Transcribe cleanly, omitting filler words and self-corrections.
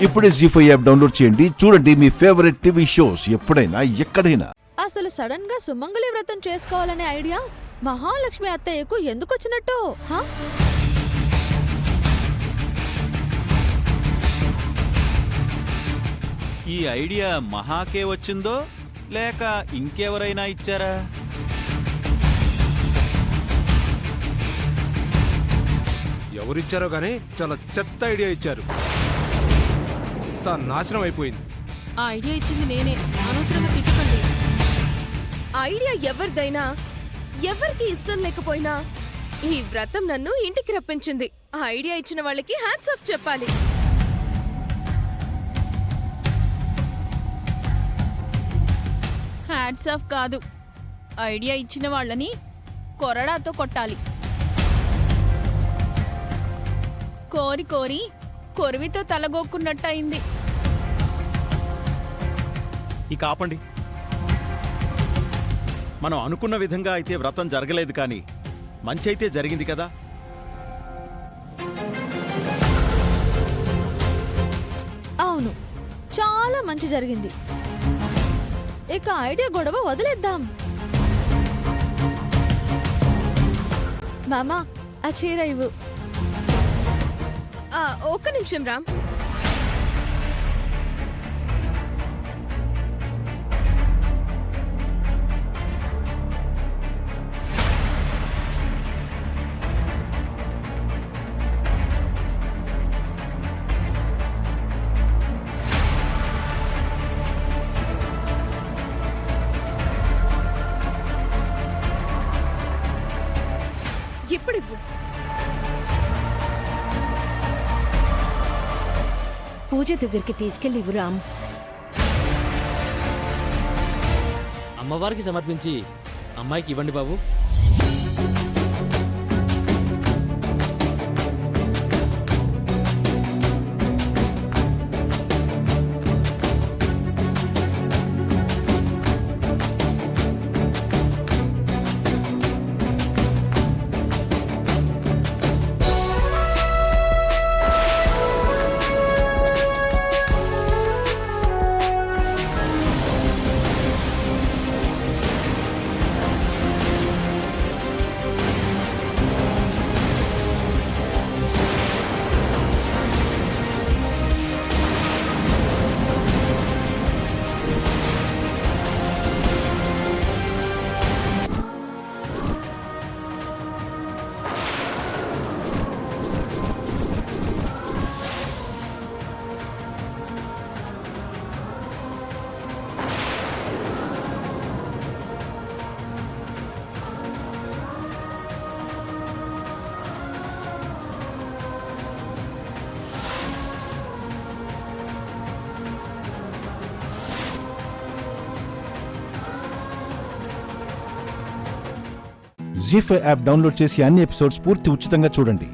ఇప్పుడే జీ5 app download చేయండి. చూడండి మీ ఫేవరెట్ టీవీ షోస్ ఎప్పుడైనా ఎక్కడైనా. అసలు సడన్ గా సుమంగళి వ్రతం చేసుకోవాలనే ఐడియా మహాలక్ష్మి అత్తయ్యకు ఎందుకొచ్చినట్టు? ఈ ఐడియా మహాకే వచ్చిందో లేక ఇంకెవరైనా ఇచ్చారా? ఎవరిచ్చారో గానీ చాలా చెత్త ఐడియా ఇచ్చారు. నాశనం అయిపోయింది. ఆ ఐడియా ఇచ్చింది నేనే, అనవసరంగా తిట్టుకోండి. ఐడియా ఎవరిదైనా ఎవరికి ఇష్టం లేకపోయినా ఈ వ్రతం నన్ను ఇంటికి రప్పించింది. ఆ ఐడియా ఇచ్చిన వాళ్ళకి హ్యాట్స్ ఆఫ్ చెప్పాలి. హ్యాట్స్ ఆఫ్ కాదు, ఐడియా ఇచ్చిన వాళ్ళని కొరడాతో కొట్టాలి. కోరి కోరి కొరివితో తలగొక్కున్నట్టయింది. ఇక ఆపండి. మనం అనుకున్న విధంగా అయితే వ్రతం జరగలేదు, కానీ మంచి అయితే జరిగింది కదా. అవును, చాలా మంచి జరిగింది. ఇక ఐడియా గొడవ వదిలేద్దాం. మామా, ఆ చీర ఇవ్వు. ఒక్క నిమిషం రామ్. ఇప్పుడు పూజ దగ్గరికి తీసుకెళ్ళివు రామ్. అమ్మవారికి సమర్పించి అమ్మాయికి ఇవ్వండి బాబు. జీ5 యాప్ డౌన్లోడ్ చేసి అన్ని ఎపిసోడ్స్ పూర్తి ఉచితంగా చూడండి.